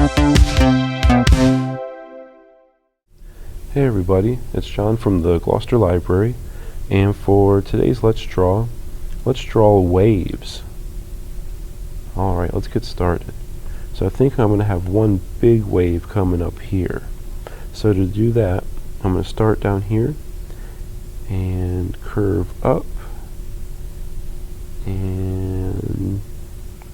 Hey everybody, it's John from the Gloucester Library, and for today's Let's Draw waves. Alright, let's get started. So I think I'm going to have one big wave coming up here. So to do that, I'm going to start down here and curve up and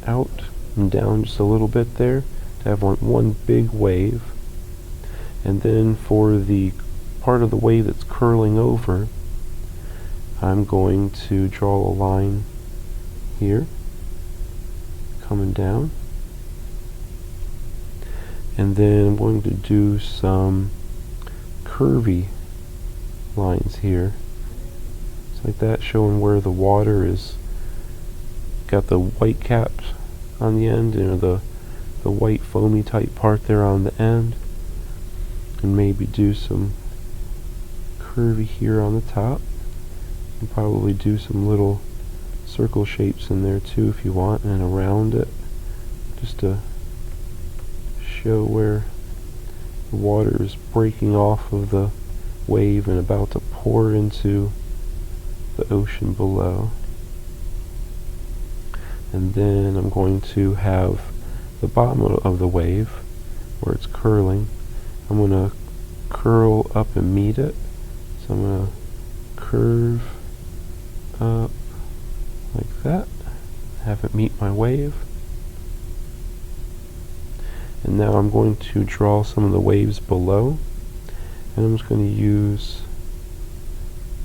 out and down just a little bit there to have one big wave. And then for the part of the wave that's curling over, I'm going to draw a line here, coming down. And then I'm going to do some curvy lines here. It's like that, showing where the water is got the white caps on the end, the white foamy type part there on the end. And maybe do some curvy here on the top. And probably do some little circle shapes in there too if you want, and around it, just to show where the water is breaking off of the wave and about to pour into the ocean below. And then I'm going to have the bottom of the wave where it's curling. I'm going to curl up and meet it. So I'm going to curve up like that, have it meet my wave. And now I'm going to draw some of the waves below, and I'm just going to use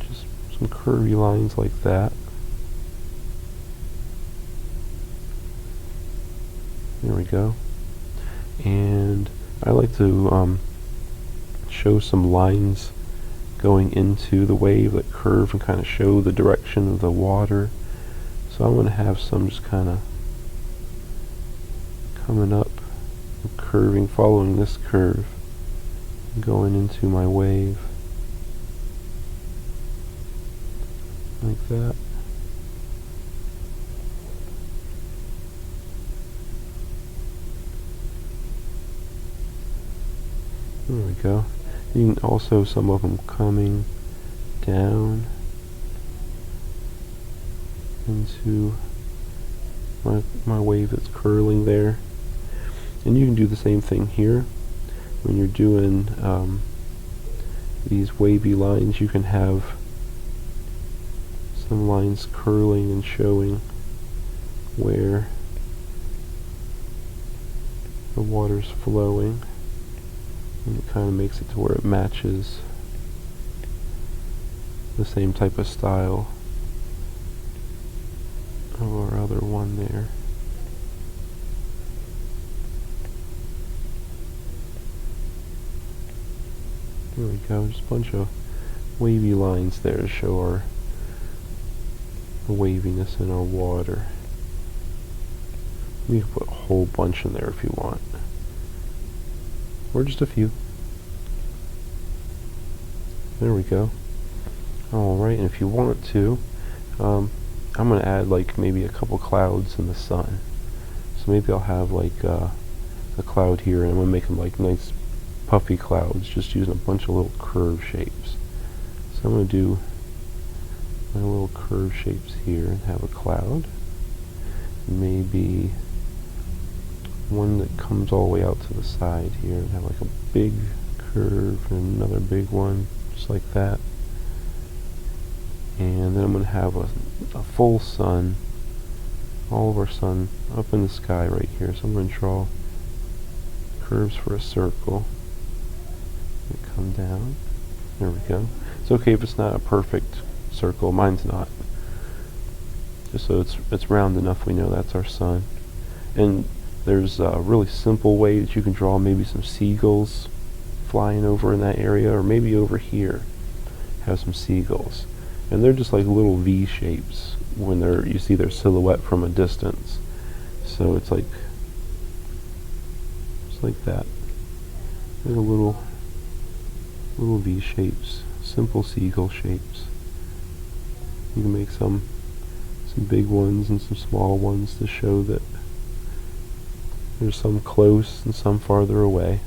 just some curvy lines like that. There we go. And I like to show some lines going into the wave that curve and kind of show the direction of the water. So I'm going to have some just kind of coming up and curving, following this curve, going into my wave like that. There we go. You can also, some of them coming down into my wave that's curling there. And you can do the same thing here. When you're doing these wavy lines, you can have some lines curling and showing where the water's flowing. And it kind of makes it to where it matches the same type of style of our other one there. There we go, just a bunch of wavy lines there to show the waviness in our water. You can put a whole bunch in there if you want, or just a few. There we go. Alright, and if you want to, I'm going to add like maybe a couple clouds in the sun. So maybe I'll have like a cloud here, and I'm going to make them like nice puffy clouds, just using a bunch of little curve shapes. So I'm going to do my little curve shapes here and have a cloud. Maybe one that comes all the way out to the side here and have like a big curve and another big one, just like that. And then I'm going to have a full sun, all of our sun up in the sky right here. So I'm going to draw curves for a circle and come down. There we go. It's okay if it's not a perfect circle. Mine's not. Just so it's round enough we know that's our sun. And there's a really simple way that you can draw maybe some seagulls flying over in that area, or maybe over here have some seagulls. And they're just like little V shapes when you see their silhouette from a distance. So it's like just like that. They're little V shapes, simple seagull shapes. You can make some big ones and some small ones to show that There's some close and some farther away.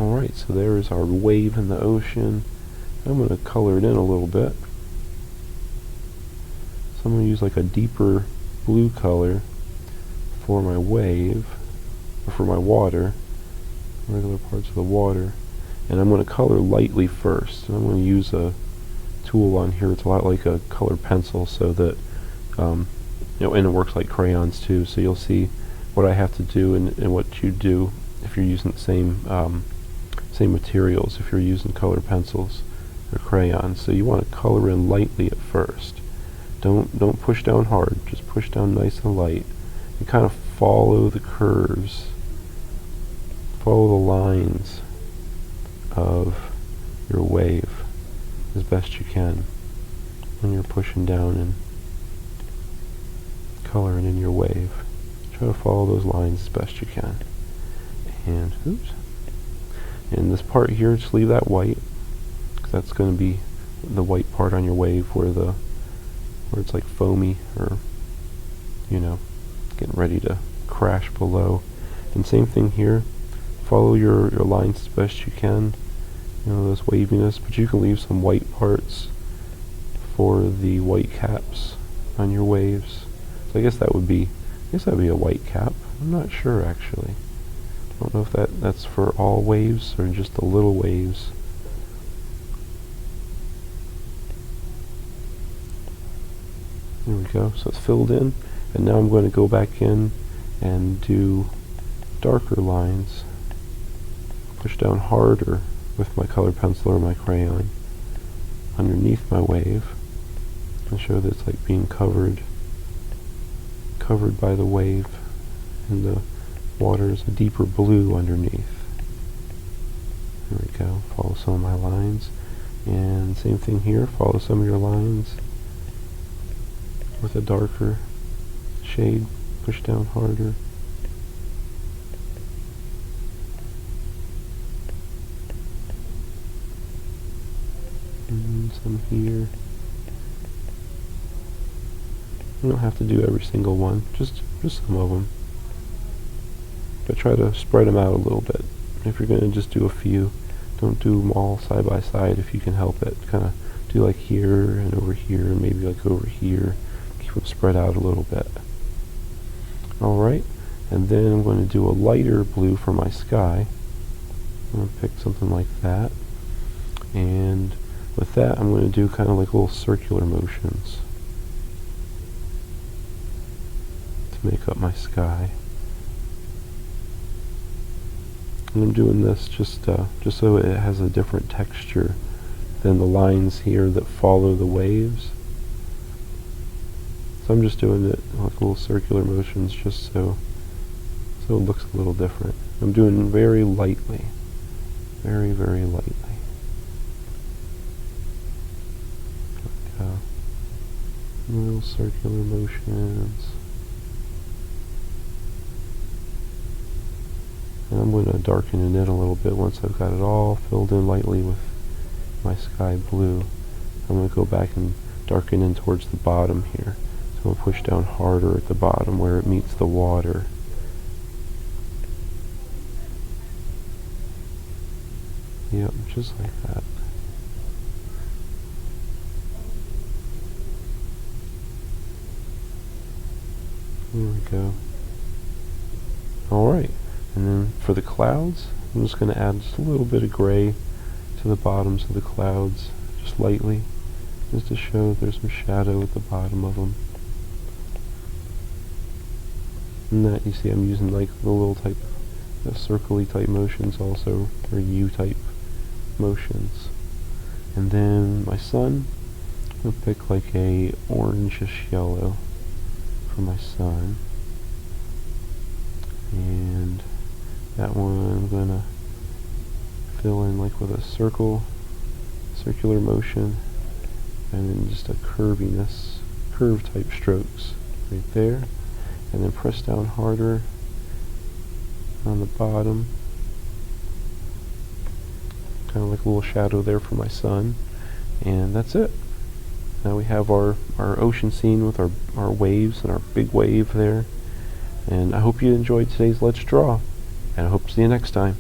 Alright, so there is our wave in the ocean. I'm going to color it in a little bit. So I'm going to use like a deeper blue color for my wave, or for my water, regular parts of the water. And I'm going to color lightly first. And I'm going to use a tool on here. It's a lot like a colored pencil, so that and it works like crayons too. So you'll see what I have to do and what you do if you're using the same materials. If you're using colored pencils or crayons, so you want to color in lightly at first. Don't push down hard. Just push down nice and light, and kind of follow the curves, follow the lines of your wave as best you can when you're pushing down and coloring in your wave. Try to follow those lines as best you can. And oops. And this part here, just leave that white, because that's going to be the white part on your wave where it's like foamy, or getting ready to crash below. And same thing here. Follow your lines as best you can. This waviness, but you can leave some white parts for the white caps on your waves. So I guess that would be a white cap. I'm not sure actually. I don't know if that's for all waves or just the little waves. There we go. So it's filled in, and now I'm going to go back in and do darker lines. Push down harder with my colored pencil or my crayon underneath my wave, and show that it's like being covered by the wave, and the water is a deeper blue underneath. There we go. Follow some of my lines, and same thing here. Follow some of your lines with a darker shade. Push down harder. And some here. You don't have to do every single one, just some of them. But try to spread them out a little bit. If you're going to just do a few, don't do them all side by side if you can help it. Kind of do like here and over here and maybe like over here. Keep them spread out a little bit. Alright, and then I'm going to do a lighter blue for my sky. I'm going to pick something like that. And with that, I'm going to do kind of like little circular motions to make up my sky. And I'm doing this just so it has a different texture than the lines here that follow the waves. So I'm just doing it like little circular motions just so it looks a little different. I'm doing very lightly. Very, very lightly. Little circular motions. And I'm going to darken it in a little bit once I've got it all filled in lightly with my sky blue. I'm going to go back and darken in towards the bottom here. So I'm going to push down harder at the bottom where it meets the water. Yep, just like that. There we go. Alright, and then for the clouds, I'm just going to add just a little bit of gray to the bottoms of the clouds, just lightly, just to show there's some shadow at the bottom of them. And that, you see, I'm using like the little type of circle-y type motions also, or U-type motions. And then my sun, I'll pick like a orangish yellow for my sun, and that one I'm gonna fill in like with a circular motion, and then just a curve type strokes right there, and then press down harder on the bottom, kind of like a little shadow there for my sun, and that's it. Now we have our ocean scene with our waves and our big wave there. And I hope you enjoyed today's Let's Draw, and I hope to see you next time.